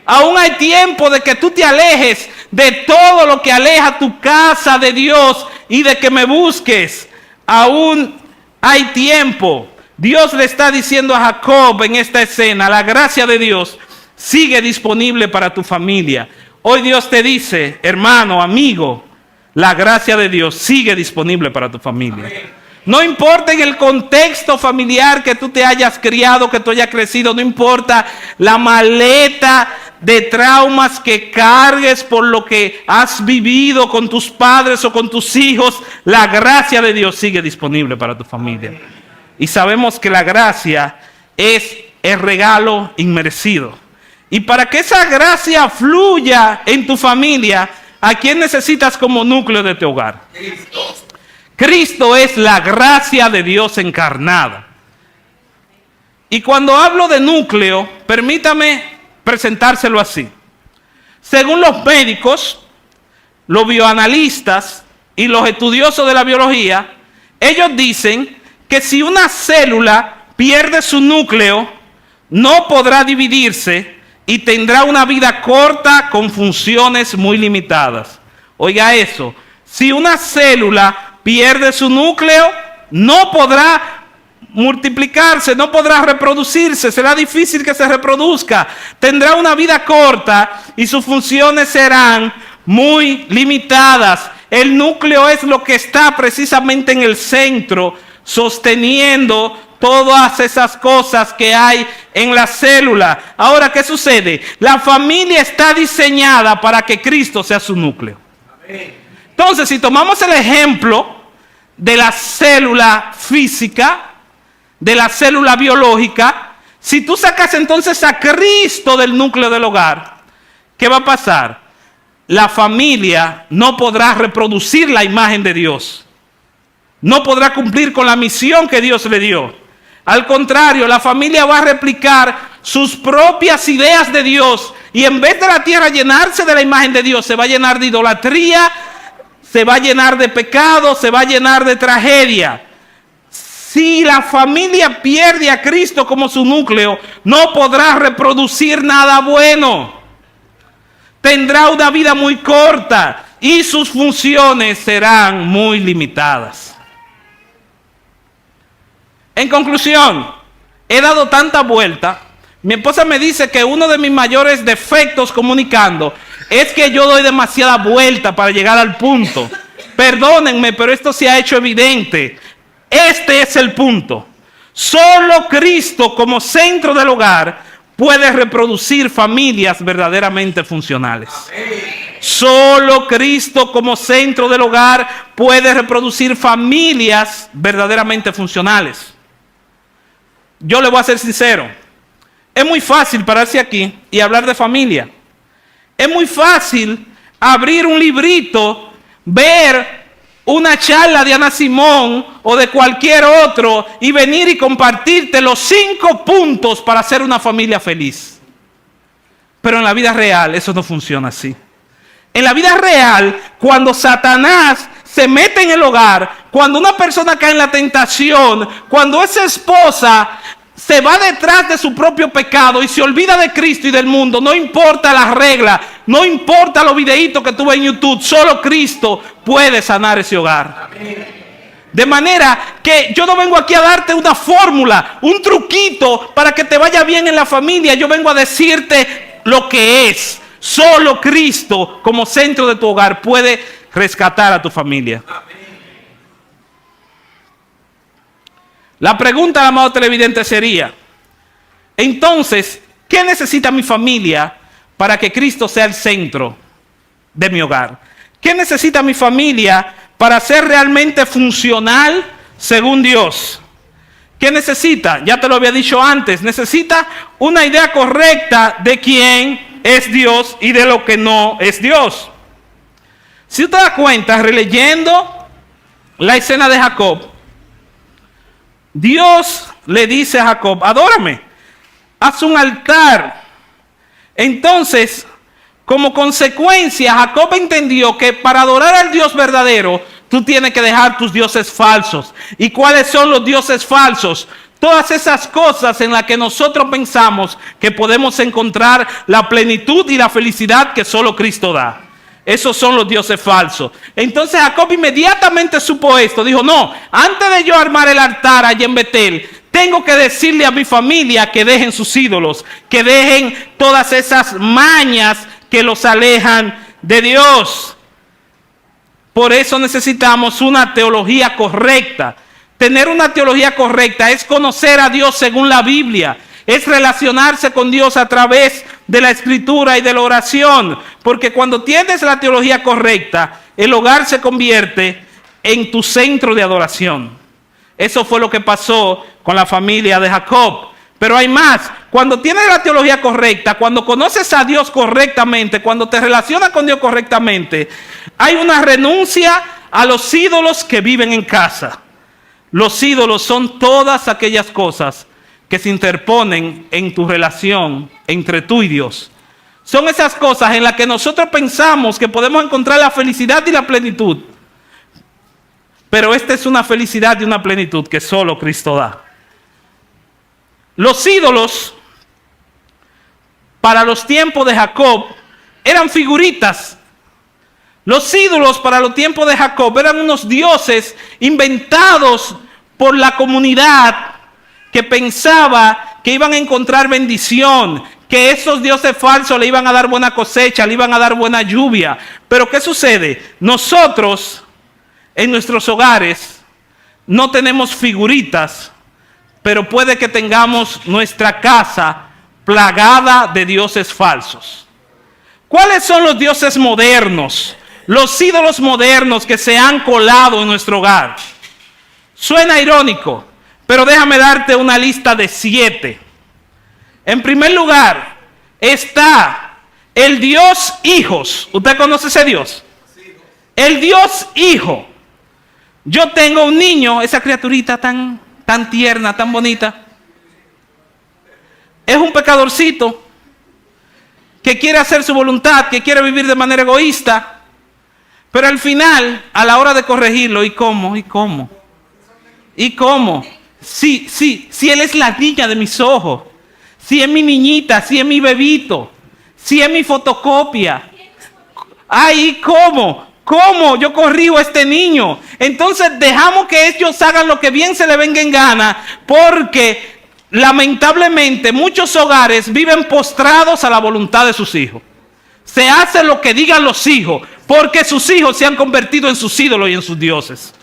Aún hay tiempo de que tú te alejes de todo lo que aleja tu casa de Dios y de que me busques. Aún hay tiempo. Dios le está diciendo a Jacob en esta escena, la gracia de Dios sigue disponible para tu familia. Hoy Dios te dice, hermano, amigo, la gracia de Dios sigue disponible para tu familia. No importa en el contexto familiar que tú te hayas criado, que tú hayas crecido, no importa la maleta de traumas que cargues por lo que has vivido con tus padres o con tus hijos, la gracia de Dios sigue disponible para tu familia. Y sabemos que la gracia es el regalo inmerecido. Y para que esa gracia fluya en tu familia, ¿a quién necesitas como núcleo de tu hogar? Cristo es la gracia de Dios encarnada. Y cuando hablo de núcleo, permítame presentárselo así. Según los médicos, los bioanalistas y los estudiosos de la biología, ellos dicen que si una célula pierde su núcleo, no podrá dividirse y tendrá una vida corta con funciones muy limitadas. Oiga eso, si una célula pierde su núcleo, no podrá multiplicarse, no podrá reproducirse, será difícil que se reproduzca, tendrá una vida corta y sus funciones serán muy limitadas. El núcleo es lo que está precisamente en el centro, sosteniendo todas esas cosas que hay en la célula. Ahora, ¿qué sucede? La familia está diseñada para que Cristo sea su núcleo. Entonces, si tomamos el ejemplo de la célula física, de la célula biológica, si tú sacas entonces a Cristo del núcleo del hogar, ¿qué va a pasar? La familia no podrá reproducir la imagen de Dios. No podrá cumplir con la misión que Dios le dio. Al contrario, la familia va a replicar sus propias ideas de Dios y en vez de la tierra llenarse de la imagen de Dios, se va a llenar de idolatría, se va a llenar de pecado, se va a llenar de tragedia. Si la familia pierde a Cristo como su núcleo, no podrá reproducir nada bueno. Tendrá una vida muy corta y sus funciones serán muy limitadas. En conclusión, he dado tanta vuelta. Mi esposa me dice que uno de mis mayores defectos comunicando es que yo doy demasiada vuelta para llegar al punto. Perdónenme, pero esto se ha hecho evidente. Este es el punto. Solo Cristo como centro del hogar puede reproducir familias verdaderamente funcionales. Solo Cristo como centro del hogar puede reproducir familias verdaderamente funcionales. Yo le voy a ser sincero. Es muy fácil pararse aquí y hablar de familia. Es muy fácil abrir un librito, ver una charla de Ana Simón o de cualquier otro y venir y compartirte los 5 puntos para hacer una familia feliz. Pero en la vida real eso no funciona así. En la vida real, cuando Satanás se mete en el hogar, cuando una persona cae en la tentación, cuando esa esposa se va detrás de su propio pecado y se olvida de Cristo y del mundo, no importa las reglas, no importa los videitos que tú ves en YouTube, solo Cristo puede sanar ese hogar. De manera que yo no vengo aquí a darte una fórmula, un truquito para que te vaya bien en la familia. Yo vengo a decirte lo que es. Solo Cristo como centro de tu hogar puede rescatar a tu familia. La pregunta al amado televidente sería, entonces, ¿qué necesita mi familia para que Cristo sea el centro de mi hogar? ¿Qué necesita mi familia para ser realmente funcional según Dios? ¿Qué necesita? Ya te lo había dicho antes. Necesita una idea correcta de quién es Dios y de lo que no es Dios. Si usted da cuenta, releyendo la escena de Jacob, Dios le dice a Jacob: adórame, haz un altar. Entonces, como consecuencia, Jacob entendió que para adorar al Dios verdadero, tú tienes que dejar tus dioses falsos. ¿Y cuáles son los dioses falsos? Todas esas cosas en las que nosotros pensamos que podemos encontrar la plenitud y la felicidad que solo Cristo da. Esos son los dioses falsos. Entonces Jacob inmediatamente supo esto. Dijo: no, antes de yo armar el altar allá en Betel, tengo que decirle a mi familia que dejen sus ídolos, que dejen todas esas mañas que los alejan de Dios. Por eso necesitamos una teología correcta. Tener una teología correcta es conocer a Dios según la Biblia. Es relacionarse con Dios a través de la escritura y de la oración. Porque cuando tienes la teología correcta, el hogar se convierte en tu centro de adoración. Eso fue lo que pasó con la familia de Jacob. Pero hay más. Cuando tienes la teología correcta, cuando conoces a Dios correctamente, cuando te relacionas con Dios correctamente, hay una renuncia a los ídolos que viven en casa. Los ídolos son todas aquellas cosas que se interponen en tu relación entre tú y Dios. Son esas cosas en las que nosotros pensamos que podemos encontrar la felicidad y la plenitud. Pero esta es una felicidad y una plenitud que solo Cristo da. Los ídolos, para los tiempos de Jacob, eran figuritas. Los ídolos para los tiempos de Jacob eran unos dioses inventados por la comunidad que pensaba que iban a encontrar bendición, que esos dioses falsos le iban a dar buena cosecha, le iban a dar buena lluvia. Pero ¿qué sucede? Nosotros en nuestros hogares no tenemos figuritas, pero puede que tengamos nuestra casa plagada de dioses falsos. ¿Cuáles son los dioses modernos? Los ídolos modernos que se han colado en nuestro hogar. Suena irónico, pero déjame darte una lista de 7. En primer lugar, está el Dios Hijos. ¿Usted conoce ese Dios? El Dios Hijo. Yo tengo un niño, esa criaturita tan tierna, tan bonita. Es un pecadorcito que quiere hacer su voluntad, que quiere vivir de manera egoísta. Pero al final, a la hora de corregirlo, ¿y cómo? Si él es la niña de mis ojos, si es mi niñita, si es mi bebito, si es mi fotocopia. Ay, ¿cómo yo corrijo a este niño? Entonces dejamos que ellos hagan lo que bien se les venga en gana, porque lamentablemente muchos hogares viven postrados a la voluntad de sus hijos. Se hace lo que digan los hijos, porque sus hijos se han convertido en sus ídolos y en sus dioses.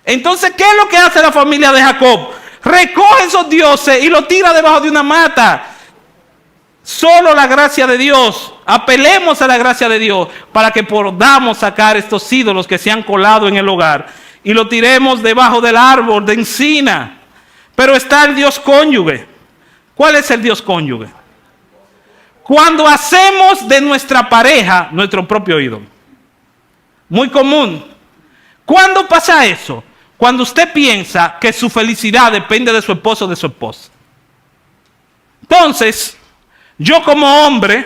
Entonces, ¿qué es lo que hace la familia de Jacob? Recoge esos dioses y los tira debajo de una mata. Solo la gracia de Dios. Apelemos a la gracia de Dios para que podamos sacar estos ídolos que se han colado en el hogar y lo tiremos debajo del árbol de encina. Pero está el Dios cónyuge. ¿Cuál es el Dios cónyuge? Cuando hacemos de nuestra pareja nuestro propio ídolo. Muy común. ¿Cuándo pasa eso? Cuando usted piensa que su felicidad depende de su esposo o de su esposa. Entonces, yo como hombre,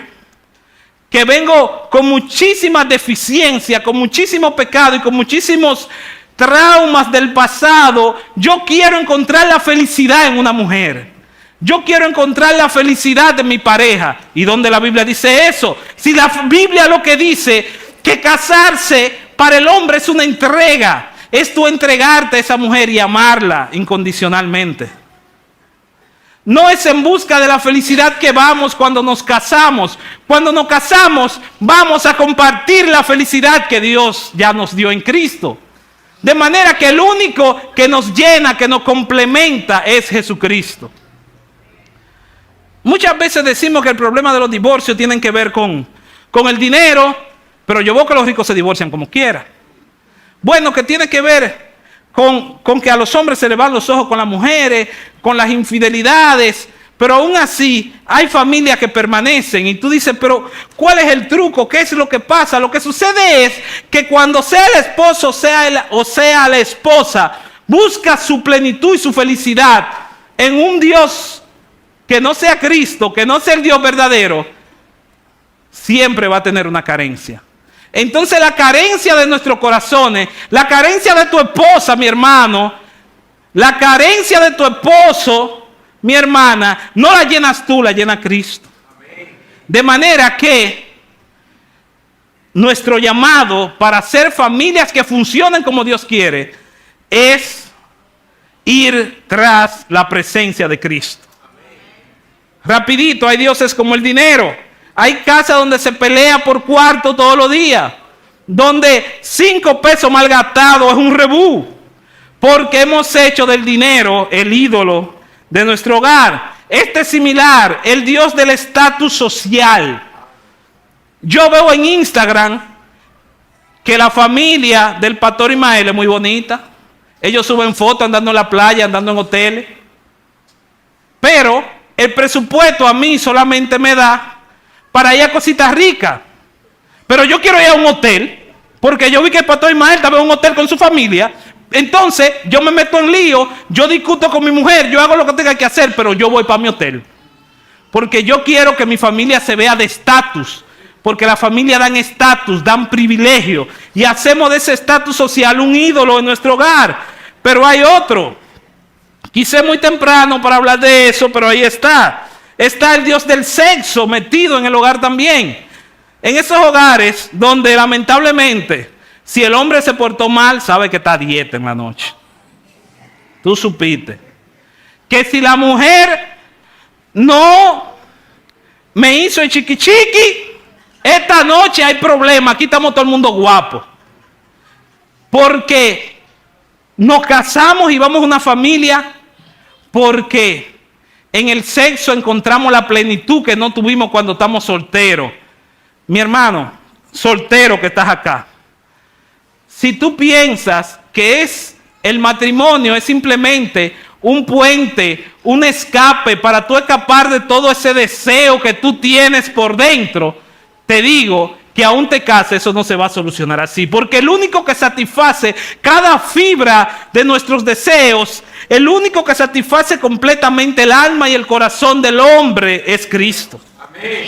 que vengo con muchísimas deficiencias, con muchísimo pecado y con muchísimos traumas del pasado, yo quiero encontrar la felicidad en una mujer. Yo quiero encontrar la felicidad de mi pareja. ¿Y dónde la Biblia dice eso? Si la Biblia lo que dice que casarse para el hombre es una entrega. Es tú entregarte a esa mujer y amarla incondicionalmente. No es en busca de la felicidad que vamos cuando nos casamos. Cuando nos casamos, vamos a compartir la felicidad que Dios ya nos dio en Cristo. De manera que el único que nos llena, que nos complementa, es Jesucristo. Muchas muchas veces decimos que el problema de los divorcios tienen que ver con el dinero, pero yo veo que los ricos se divorcian como quiera. Bueno, que tiene que ver con que a los hombres se les van los ojos con las mujeres, con las infidelidades, pero aún así hay familias que permanecen y tú dices, pero ¿cuál es el truco? ¿Qué es lo que pasa? Lo que sucede es que cuando sea el esposo o sea la esposa, busca su plenitud y su felicidad en un Dios que no sea Cristo, que no sea el Dios verdadero, siempre va a tener una carencia. Entonces la carencia de nuestros corazones, la carencia de tu esposa, mi hermano, la carencia de tu esposo, mi hermana, no la llenas tú, la llena Cristo. De manera que nuestro llamado para ser familias que funcionen como Dios quiere es ir tras la presencia de Cristo. Rapidito, hay dioses como el dinero. Hay casas donde se pelea por cuarto todos los días, donde 5 pesos mal gastados es un rebú, porque hemos hecho del dinero el ídolo de nuestro hogar. Este es similar, el Dios del estatus social. Yo veo en Instagram que la familia del pastor Ismael es muy bonita. Ellos suben fotos andando en la playa, andando en hoteles. Pero el presupuesto a mí solamente me da para ir a cositas ricas. Pero yo quiero ir a un hotel, porque yo vi que el pastor Ismael estaba en un hotel con su familia. Entonces yo me meto en lío, yo discuto con mi mujer, yo hago lo que tenga que hacer, pero yo voy para mi hotel. Porque yo quiero que mi familia se vea de estatus. Porque la familia dan estatus, dan privilegio. Y hacemos de ese estatus social un ídolo en nuestro hogar. Pero hay otro. Quise muy temprano para hablar de eso, pero ahí está. Está el Dios del sexo metido en el hogar también. En esos hogares donde lamentablemente, si el hombre se portó mal, sabe que está a dieta en la noche. Tú supiste. Que si la mujer no me hizo el chiqui chiqui, esta noche hay problema. Aquí estamos todo el mundo guapo. Porque nos casamos y vamos a una familia porque en el sexo encontramos la plenitud que no tuvimos cuando estamos solteros. Mi hermano, soltero que estás acá. Si tú piensas que el matrimonio es simplemente un puente, un escape para tú escapar de todo ese deseo que tú tienes por dentro, te digo que aún te cases, eso no se va a solucionar así. Porque el único que satisface cada fibra de nuestros deseos, el único que satisface completamente el alma y el corazón del hombre es Cristo. Amén.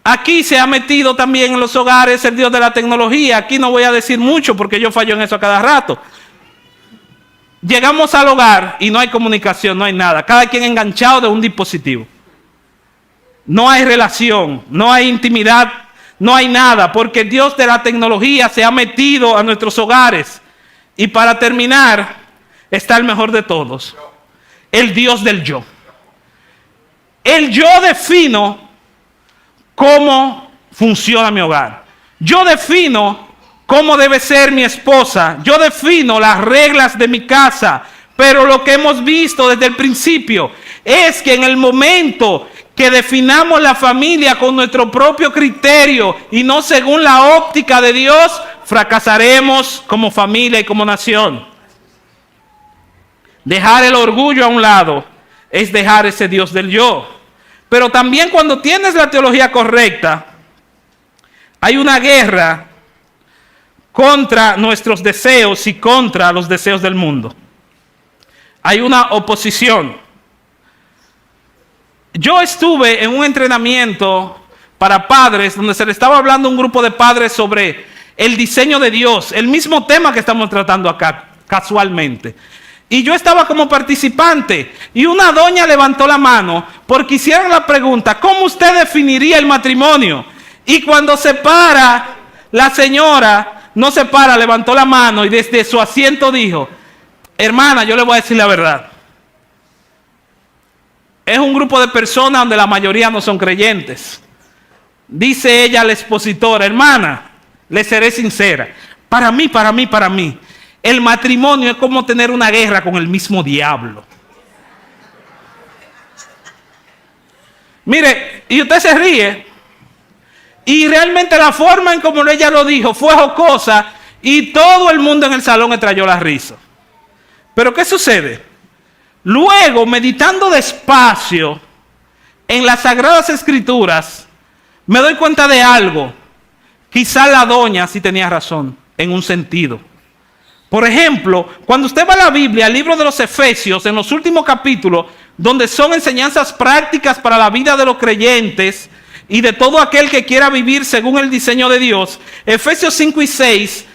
Aquí se ha metido también en los hogares el Dios de la tecnología. Aquí no voy a decir mucho porque yo fallo en eso a cada rato. Llegamos al hogar y no hay comunicación, no hay nada. Cada quien enganchado de un dispositivo. No hay relación, no hay intimidad, no hay nada, porque el Dios de la tecnología se ha metido a nuestros hogares. Y para terminar, está el mejor de todos, el Dios del yo. El yo defino cómo funciona mi hogar. Yo defino cómo debe ser mi esposa. Yo defino las reglas de mi casa. Pero lo que hemos visto desde el principio es que en el momento que definamos la familia con nuestro propio criterio y no según la óptica de Dios, fracasaremos como familia y como nación. Dejar el orgullo a un lado es dejar ese Dios del yo. Pero también cuando tienes la teología correcta, hay una guerra contra nuestros deseos y contra los deseos del mundo. Hay una oposición. Yo estuve en un entrenamiento para padres donde se le estaba hablando a un grupo de padres sobre el diseño de Dios, el mismo tema que estamos tratando acá, casualmente. Y yo estaba como participante y una doña levantó la mano porque hicieron la pregunta, ¿cómo usted definiría el matrimonio? Y cuando se para, la señora no se para, levantó la mano y desde su asiento dijo, hermana, yo le voy a decir la verdad. Es un grupo de personas donde la mayoría no son creyentes. Dice ella a la expositora, hermana, le seré sincera, para mí, el matrimonio es como tener una guerra con el mismo diablo. Mire, y usted se ríe. Y realmente la forma en como ella lo dijo fue jocosa y todo el mundo en el salón extrayó la risa. Pero ¿qué sucede? Luego, meditando despacio en las Sagradas Escrituras, me doy cuenta de algo. Quizá la doña sí tenía razón en un sentido. Por ejemplo, cuando usted va a la Biblia, al libro de los Efesios, en los últimos capítulos, donde son enseñanzas prácticas para la vida de los creyentes y de todo aquel que quiera vivir según el diseño de Dios, Efesios 5 y 6,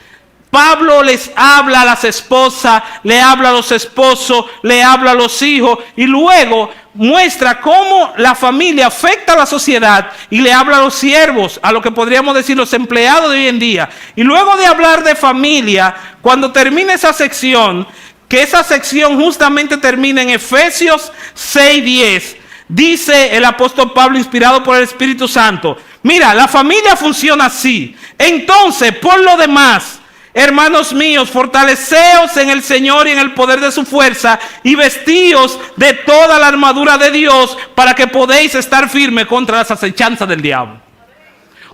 Pablo les habla a las esposas, le habla a los esposos, le habla a los hijos y luego muestra cómo la familia afecta a la sociedad y le habla a los siervos, a lo que podríamos decir los empleados de hoy en día. Y luego de hablar de familia, cuando termina esa sección, que esa sección justamente termina en Efesios 6:10, dice el apóstol Pablo, inspirado por el Espíritu Santo: mira, la familia funciona así. Entonces, por lo demás, hermanos míos, fortaleceos en el Señor y en el poder de su fuerza, y vestíos de toda la armadura de Dios, para que podáis estar firmes contra las acechanzas del diablo.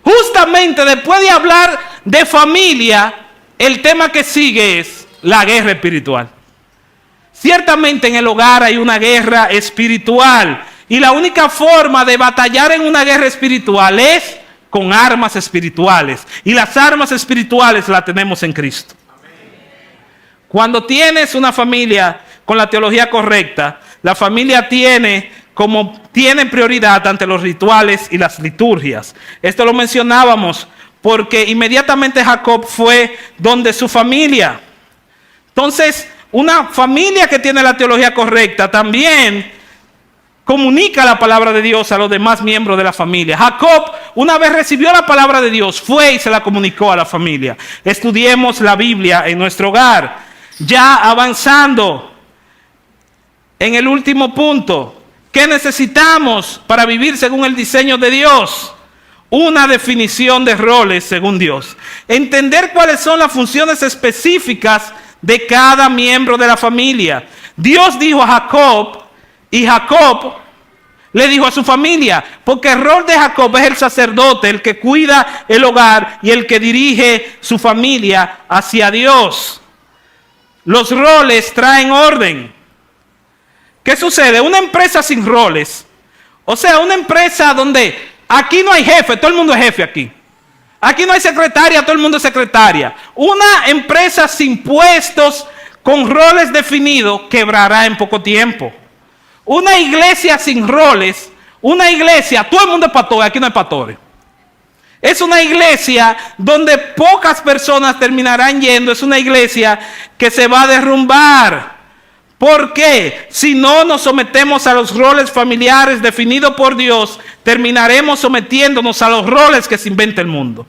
Justamente después de hablar de familia, el tema que sigue es la guerra espiritual. Ciertamente en el hogar hay una guerra espiritual, y la única forma de batallar en una guerra espiritual es con armas espirituales. Y las armas espirituales las tenemos en Cristo. Cuando tienes una familia con la teología correcta, la familia tiene prioridad ante los rituales y las liturgias. Esto lo mencionábamos porque inmediatamente Jacob fue donde su familia. Entonces, una familia que tiene la teología correcta también comunica la palabra de Dios a los demás miembros de la familia. Jacob, una vez recibió la palabra de Dios, fue y se la comunicó a la familia. Estudiemos la Biblia en nuestro hogar. Ya avanzando en el último punto, ¿qué necesitamos para vivir según el diseño de Dios? Una definición de roles según Dios. Entender cuáles son las funciones específicas de cada miembro de la familia. Dios dijo a Jacob, y Jacob le dijo a su familia, porque el rol de Jacob es el sacerdote, el que cuida el hogar y el que dirige su familia hacia Dios. Los roles traen orden. ¿Qué sucede? Una empresa sin roles, o sea, una empresa donde aquí no hay jefe, todo el mundo es jefe aquí. Aquí no hay secretaria, todo el mundo es secretaria. Una empresa sin puestos, con roles definidos, quebrará en poco tiempo. Una iglesia sin roles, una iglesia, todo el mundo es pastor, aquí no hay pastores. Es una iglesia donde pocas personas terminarán yendo, es una iglesia que se va a derrumbar. ¿Por qué? Si no nos sometemos a los roles familiares definidos por Dios, terminaremos sometiéndonos a los roles que se inventa el mundo.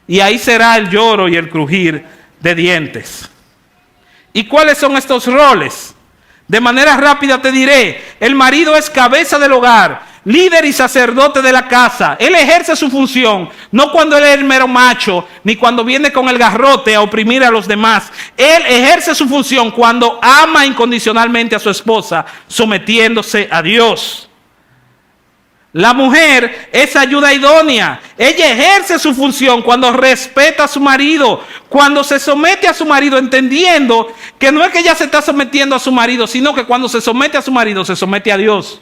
Y ahí será el lloro y el crujir de dientes. ¿Y cuáles son estos roles? De manera rápida te diré: el marido es cabeza del hogar, líder y sacerdote de la casa. Él ejerce su función, no cuando él es el mero macho, ni cuando viene con el garrote a oprimir a los demás. Él ejerce su función cuando ama incondicionalmente a su esposa, sometiéndose a Dios. La mujer es ayuda idónea. Ella ejerce su función cuando respeta a su marido, cuando se somete a su marido, entendiendo que no es que ella se está sometiendo a su marido, sino que cuando se somete a su marido, se somete a Dios.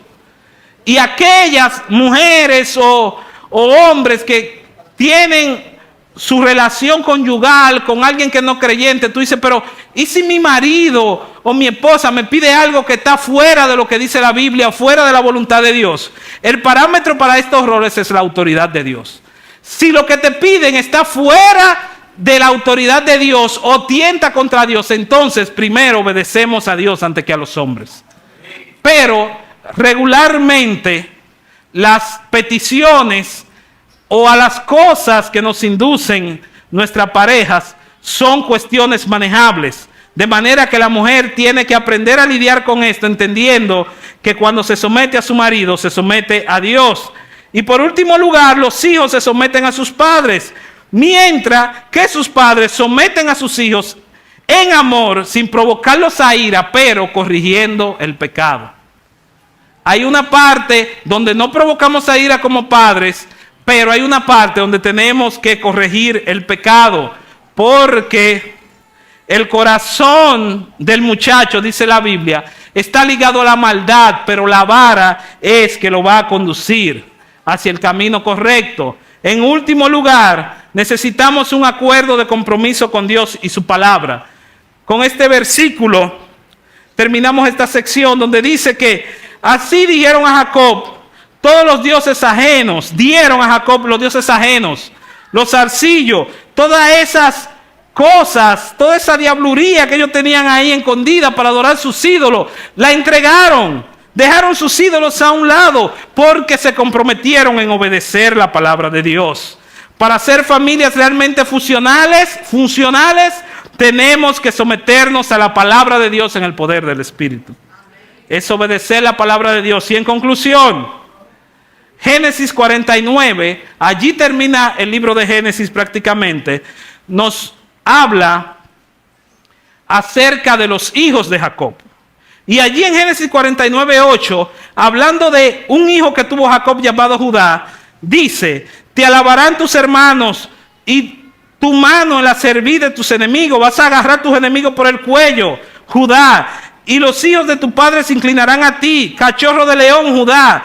Y aquellas mujeres o hombres que tienen su relación conyugal con alguien que no es creyente, tú dices, pero ¿y si mi marido o mi esposa me pide algo que está fuera de lo que dice la Biblia, fuera de la voluntad de Dios? El parámetro para estos roles es la autoridad de Dios. Si lo que te piden está fuera de la autoridad de Dios o tienta contra Dios, entonces primero obedecemos a Dios antes que a los hombres. Pero regularmente las peticiones o a las cosas que nos inducen nuestras parejas son cuestiones manejables, de manera que la mujer tiene que aprender a lidiar con esto, entendiendo que cuando se somete a su marido, se somete a Dios. Y por último lugar, los hijos se someten a sus padres, mientras que sus padres someten a sus hijos en amor, sin provocarlos a ira, pero corrigiendo el pecado. hay una parte donde no provocamos a ira como padres, pero hay una parte donde tenemos que corregir el pecado, porque el corazón del muchacho, dice la Biblia, está ligado a la maldad, pero la vara es que lo va a conducir hacia el camino correcto. En último lugar, necesitamos un acuerdo de compromiso con Dios y su palabra. Con este versículo terminamos esta sección donde dice que así dijeron a Jacob todos los dioses ajenos, dieron a Jacob los dioses ajenos, los zarcillos, todas esas cosas, toda esa diabluría que ellos tenían ahí escondida para adorar sus ídolos, la entregaron, dejaron sus ídolos a un lado porque se comprometieron en obedecer la palabra de Dios. Para ser familias realmente funcionales, tenemos que someternos a la palabra de Dios en el poder del Espíritu. Es obedecer la palabra de Dios. Y en conclusión, Génesis 49, allí termina el libro de Génesis prácticamente, nos habla acerca de los hijos de Jacob. Y allí en Génesis 49:8, hablando de un hijo que tuvo Jacob llamado Judá, dice: te alabarán tus hermanos y tu mano en la cerviz de tus enemigos. Vas a agarrar a tus enemigos por el cuello, Judá. Y los hijos de tu padre se inclinarán a ti. Cachorro de león, Judá.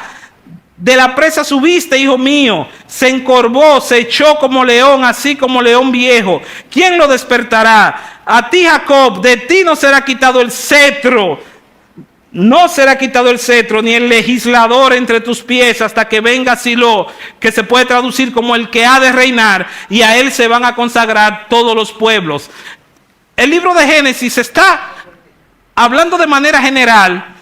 De la presa subiste, hijo mío. Se encorvó, se echó como león, así como león viejo. ¿Quién lo despertará? A ti, Jacob, de ti no será quitado el cetro. No será quitado el cetro, ni el legislador entre tus pies, hasta que venga Silo, que se puede traducir como el que ha de reinar, y a él se van a consagrar todos los pueblos. El libro de Génesis está hablando de manera general,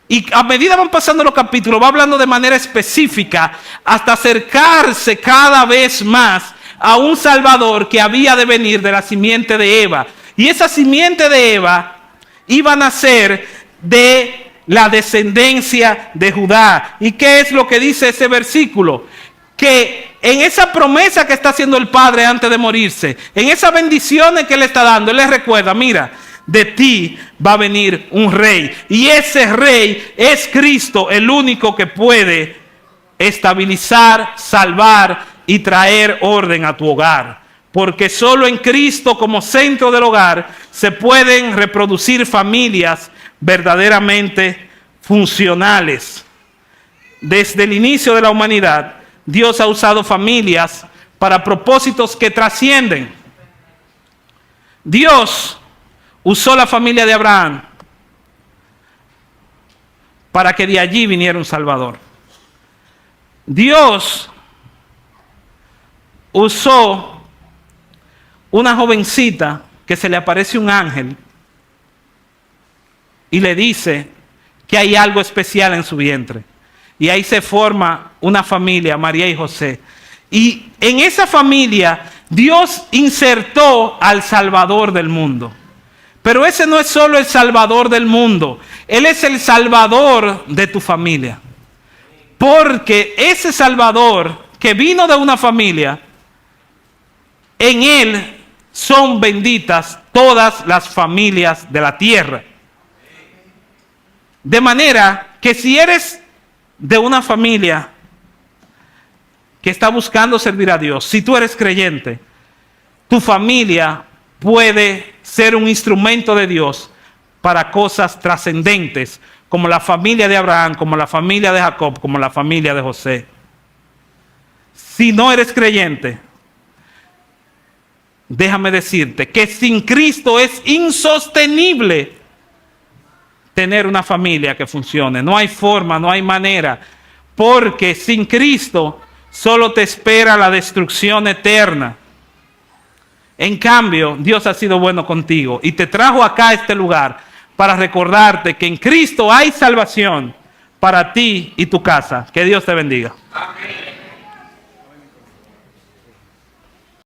y a medida van pasando los capítulos, va hablando de manera específica, hasta acercarse cada vez más a un Salvador que había de venir de la simiente de Eva. Y esa simiente de Eva iba a nacer de la descendencia de Judá. ¿Y qué es lo que dice ese versículo? Que en esa promesa que está haciendo el Padre antes de morirse, en esas bendiciones que le está dando, él les recuerda: mira, de ti va a venir un rey, y ese rey es Cristo, el único que puede estabilizar, salvar y traer orden a tu hogar. Porque solo en Cristo como centro del hogar se pueden reproducir familias verdaderamente funcionales. Desde el inicio de la humanidad, Dios ha usado familias para propósitos que trascienden. Dios usó la familia de Abraham para que de allí viniera un Salvador. Dios usó una jovencita que se le aparece un ángel y le dice que hay algo especial en su vientre. Y ahí se forma una familia, María y José. Y en esa familia Dios insertó al Salvador del mundo. Pero ese no es solo el Salvador del mundo, Él es el Salvador de tu familia. Porque ese Salvador que vino de una familia, en Él son benditas todas las familias de la tierra. De manera que si eres de una familia que está buscando servir a Dios, si tú eres creyente, tu familia puede ser un instrumento de Dios para cosas trascendentes, como la familia de Abraham, como la familia de Jacob, como la familia de José. Si no eres creyente, déjame decirte que sin Cristo es insostenible tener una familia que funcione. No hay forma, no hay manera, porque sin Cristo solo te espera la destrucción eterna. En cambio, Dios ha sido bueno contigo y te trajo acá a este lugar para recordarte que en Cristo hay salvación para ti y tu casa. Que Dios te bendiga.